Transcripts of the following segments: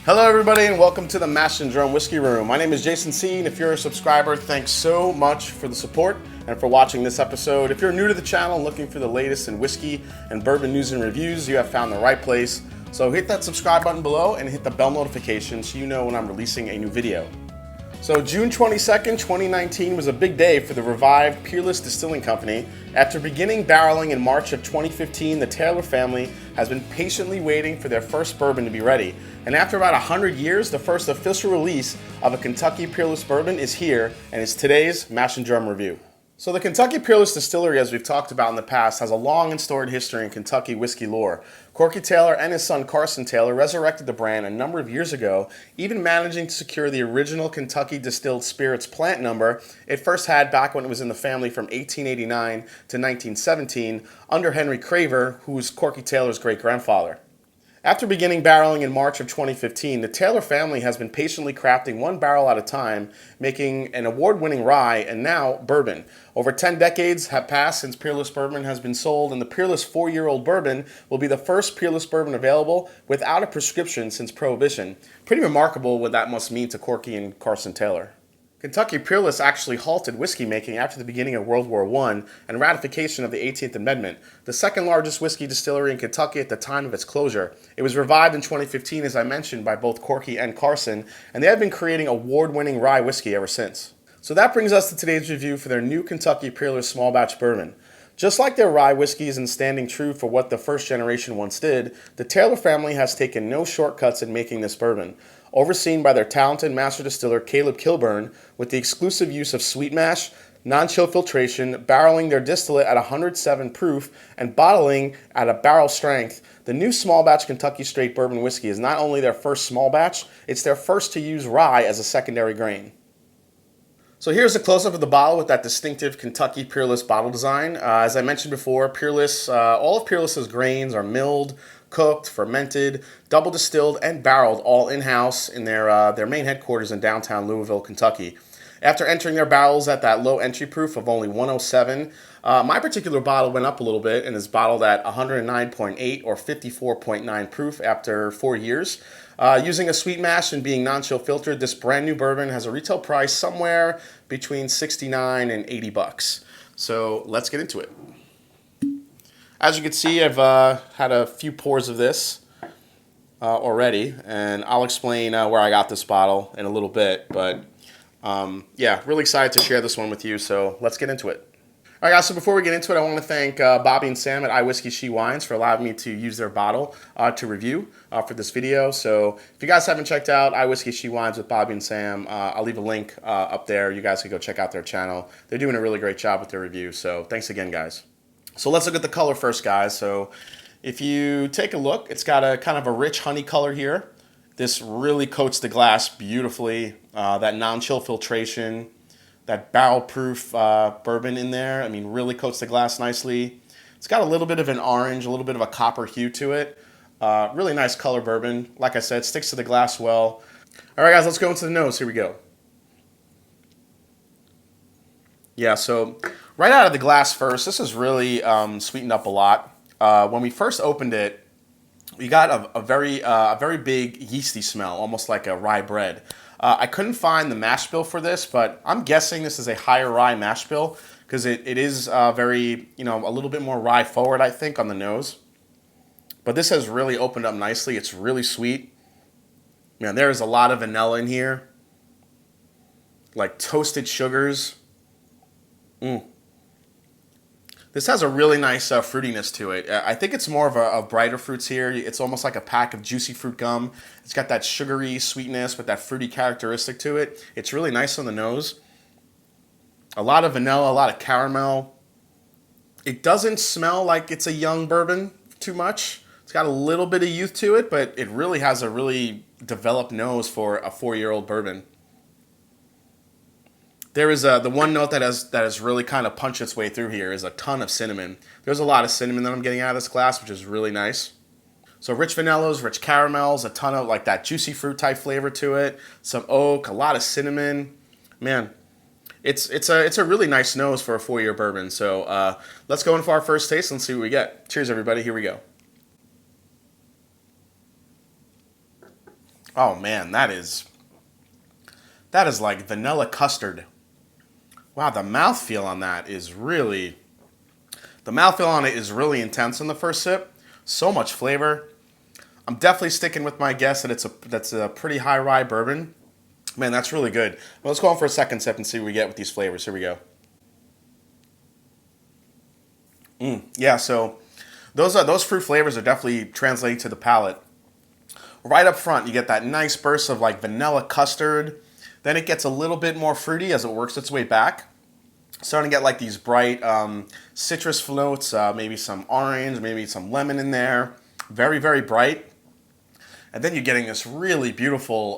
Hello everybody and welcome to the Mash and Drum Whiskey Room. My name is Jason C, and if you're a subscriber, thanks so much for the support and for watching this episode. If you're new to the channel and looking for the latest in whiskey and bourbon news and reviews, you have found the right place. So hit that subscribe button below and hit the bell notification so you know when I'm releasing a new video. So June 22nd, 2019 was a big day for the revived Peerless Distilling Company. After beginning barreling in March of 2015, the Taylor family has been patiently waiting for their first bourbon to be ready. And after about 100 years, the first official release of a Kentucky Peerless Bourbon is here, and it's today's Mash and Drum review. So the Kentucky Peerless Distillery, as we've talked about in the past, has a long and storied history in Kentucky whiskey lore. Corky Taylor and his son Carson Taylor resurrected the brand a number of years ago, even managing to secure the original Kentucky Distilled Spirits plant number it first had back when it was in the family from 1889 to 1917 under Henry Craver, who was Corky Taylor's great-grandfather. After beginning barreling in March of 2015, the Taylor family has been patiently crafting one barrel at a time, making an award-winning rye and now bourbon. Over 10 decades have passed since Peerless Bourbon has been sold, and the Peerless 4-year-old bourbon will be the first Peerless Bourbon available without a prescription since Prohibition. Pretty remarkable what that must mean to Corky and Carson Taylor. Kentucky Peerless actually halted whiskey making after the beginning of World War I and ratification of the 18th Amendment, the second largest whiskey distillery in Kentucky at the time of its closure. It was revived in 2015, as I mentioned, by both Corky and Carson, and they have been creating award-winning rye whiskey ever since. So that brings us to today's review for their new Kentucky Peerless Small Batch Bourbon. Just like their rye whiskeys and standing true for what the first generation once did, the Taylor family has taken no shortcuts in making this bourbon. Overseen by their talented master distiller Caleb Kilburn, with the exclusive use of sweet mash, non-chill filtration, barreling their distillate at 107 proof, and bottling at a barrel strength, the new small batch Kentucky Straight Bourbon Whiskey is not only their first small batch, it's their first to use rye as a secondary grain. So here's a close-up of the bottle with that distinctive Kentucky Peerless bottle design. As I mentioned before, Peerless, all of Peerless's grains are milled, cooked, fermented, double distilled, and barreled all in-house in their main headquarters in downtown Louisville, Kentucky. After entering their barrels at that low entry proof of only 107, my particular bottle went up a little bit and is bottled at 109.8 or 54.9 proof after 4 years. Using a sweet mash and being non-chill filtered, this brand new bourbon has a retail price somewhere between $69 and $80. So let's get into it. As you can see, I've had a few pours of this already, and I'll explain where I got this bottle in a little bit, but yeah, really excited to share this one with you, so let's get into it. All right, guys, so before we get into it, I want to thank Bobby and Sam at iWhiskey She Wines for allowing me to use their bottle to review for this video. So if you guys haven't checked out iWhiskey She Wines with Bobby and Sam, I'll leave a link up there. You guys can go check out their channel. They're doing a really great job with their review, so thanks again, guys. So let's look at the color first, guys. So if you take a look, it's got a kind of a rich honey color here. This really coats the glass beautifully. That non-chill filtration, that barrel-proof bourbon in there, I mean, really coats the glass nicely. It's got a little bit of an orange, a little bit of a copper hue to it. Really nice color bourbon. Like I said, sticks to the glass well. All right, guys, let's go into the nose. Here we go. Yeah, so right out of the glass first, this is really sweetened up a lot. When we first opened it, we got a very big yeasty smell, almost like a rye bread. I couldn't find the mash bill for this, but I'm guessing this is a higher rye mash bill because it is very, a little bit more rye forward, I think, on the nose. But this has really opened up nicely. It's really sweet. There is a lot of vanilla in here, like toasted sugars. This has a really nice fruitiness to it. I think it's more of brighter fruits here. It's almost like a pack of juicy fruit gum. It's got that sugary sweetness with that fruity characteristic to it. It's really nice on the nose. A lot of vanilla, a lot of caramel. It doesn't smell like it's a young bourbon too much. It's got a little bit of youth to it, but it really has a really developed nose for a 4-year-old bourbon. There is the one note that has really kind of punched its way through here is a ton of cinnamon. There's a lot of cinnamon that I'm getting out of this glass, which is really nice. So rich vanillas, rich caramels, a ton of like that juicy fruit type flavor to it. Some oak, a lot of cinnamon. Man, it's a really nice nose for a 4-year bourbon. So let's go in for our first taste and see what we get. Cheers, everybody. Here we go. Oh man, that is like vanilla custard. Wow, the mouthfeel on that is really, the mouthfeel on it is really intense in the first sip. So much flavor. I'm definitely sticking with my guess that that's a pretty high rye bourbon. Man, that's really good. Well, let's go on for a second sip and see what we get with these flavors. Here we go. Yeah, so those fruit flavors are definitely translating to the palate. Right up front, you get that nice burst of like vanilla custard. Then it gets a little bit more fruity as it works its way back. Starting to get like these bright citrus notes, maybe some orange, maybe some lemon in there. Very, very bright. And then you're getting this really beautiful,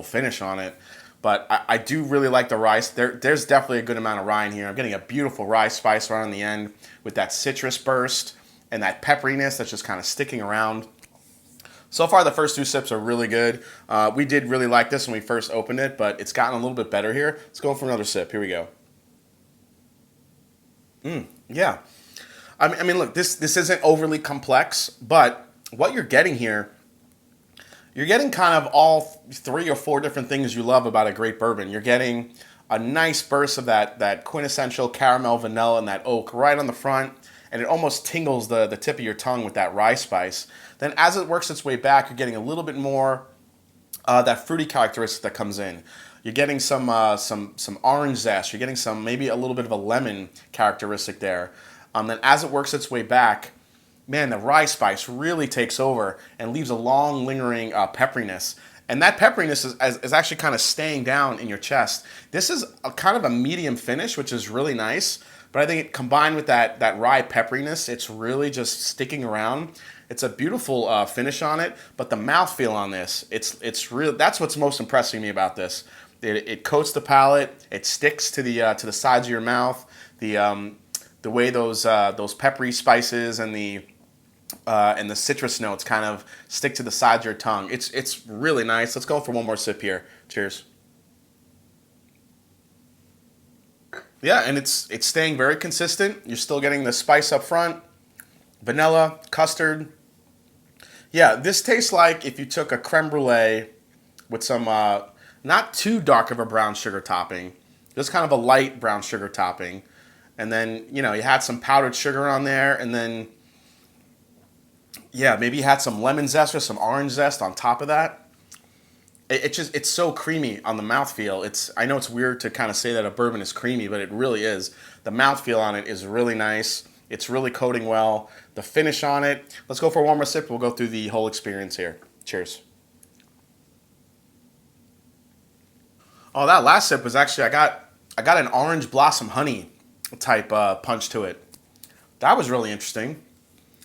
finish on it. But I do really like the rye. There's definitely a good amount of rye in here. I'm getting a beautiful rye spice right on the end with that citrus burst and that pepperiness that's just kind of sticking around. So far, the first 2 sips are really good. We did really like this when we first opened it, but it's gotten a little bit better here. Let's go for another sip. Here we go. Yeah. I mean, look, this isn't overly complex, but what you're getting here, you're getting kind of all 3 or 4 different things you love about a great bourbon. You're getting a nice burst of that quintessential caramel, vanilla, and that oak right on the front, and it almost tingles the tip of your tongue with that rye spice. Then as it works its way back, you're getting a little bit more that fruity characteristic that comes in. You're getting some orange zest. You're getting maybe a little bit of a lemon characteristic there. Then as it works its way back, man, the rye spice really takes over and leaves a long lingering pepperiness. And that pepperiness is actually kind of staying down in your chest. This is kind of a medium finish, which is really nice. But I think combined with that rye pepperiness, it's really just sticking around. It's a beautiful finish on it, but the mouthfeel on this, it's real. That's what's most impressing me about this. It coats the palate. It sticks to the sides of your mouth. The way those peppery spices and the citrus notes kind of stick to the sides of your tongue. It's really nice. Let's go for one more sip here. Cheers. Yeah, and it's staying very consistent. You're still getting the spice up front, vanilla, custard. Yeah, this tastes like if you took a creme brulee with some not too dark of a brown sugar topping, just kind of a light brown sugar topping, and then you had some powdered sugar on there, and then maybe you had some lemon zest or some orange zest on top of that. It's so creamy on the mouthfeel. I know it's weird to kind of say that a bourbon is creamy, but it really is. The mouthfeel on it is really nice. It's really coating well. The finish on it. Let's go for one more sip. We'll go through the whole experience here. Cheers. Oh, that last sip was actually, I got an orange blossom honey type punch to it. That was really interesting.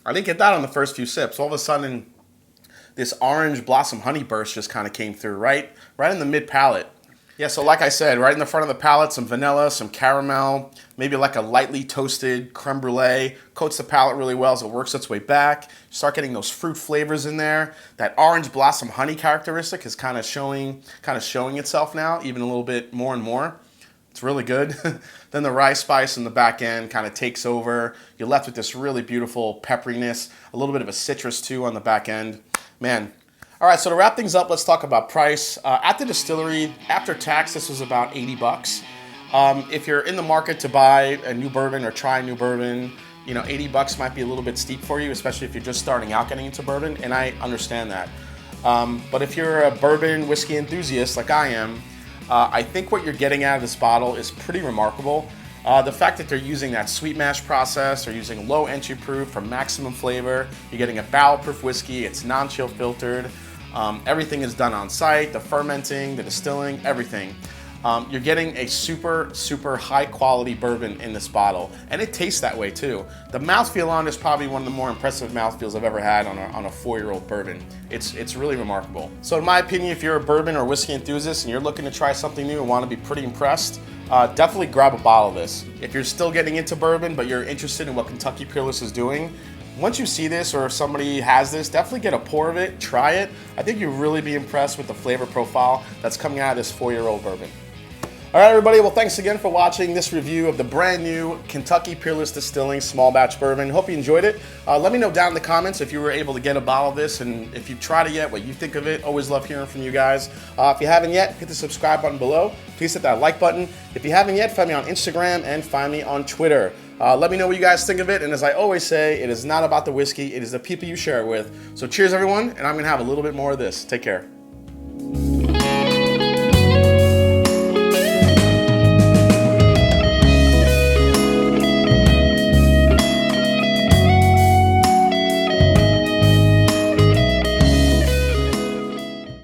I didn't get that on the first few sips. All of a sudden, this orange blossom honey burst just kind of came through right in the mid palate. Yeah, so like I said, right in the front of the palate, some vanilla, some caramel, maybe like a lightly toasted creme brulee. Coats the palate really well as it works its way back. You start getting those fruit flavors in there. That orange blossom honey characteristic is kind of showing itself now, even a little bit more and more. It's really good. Then the rye spice in the back end kind of takes over. You're left with this really beautiful pepperiness, a little bit of a citrus too on the back end. Man. All right, so to wrap things up, let's talk about price. At the distillery, after tax, this was about $80. If you're in the market to buy a new bourbon or try a new bourbon, $80 might be a little bit steep for you, especially if you're just starting out getting into bourbon, and I understand that. But if you're a bourbon whiskey enthusiast like I am, I think what you're getting out of this bottle is pretty remarkable. The fact that they're using that sweet mash process, they're using low entry proof for maximum flavor. You're getting a barrel proof whiskey. It's non-chill filtered. Everything is done on site. The fermenting, the distilling, everything. You're getting a super high quality bourbon in this bottle, and it tastes that way too. The mouthfeel on is probably one of the more impressive mouthfeels I've ever had on a 4-year-old bourbon. It's really remarkable. So in my opinion, if you're a bourbon or whiskey enthusiast and you're looking to try something new and want to be pretty impressed, definitely grab a bottle of this. If you're still getting into bourbon but you're interested in what Kentucky Peerless is doing, once you see this or if somebody has this, definitely get a pour of it, try it. I think you'll really be impressed with the flavor profile that's coming out of this 4-year-old bourbon. All right, everybody. Well, thanks again for watching this review of the brand new Kentucky Peerless Distilling Small Batch Bourbon. Hope you enjoyed it. Let me know down in the comments if you were able to get a bottle of this and if you've tried it yet, what you think of it. Always love hearing from you guys. If you haven't yet, hit the subscribe button below. Please hit that like button. If you haven't yet, find me on Instagram and find me on Twitter. Let me know what you guys think of it. And as I always say, it is not about the whiskey. It is the people you share it with. So cheers, everyone. And I'm going to have a little bit more of this. Take care.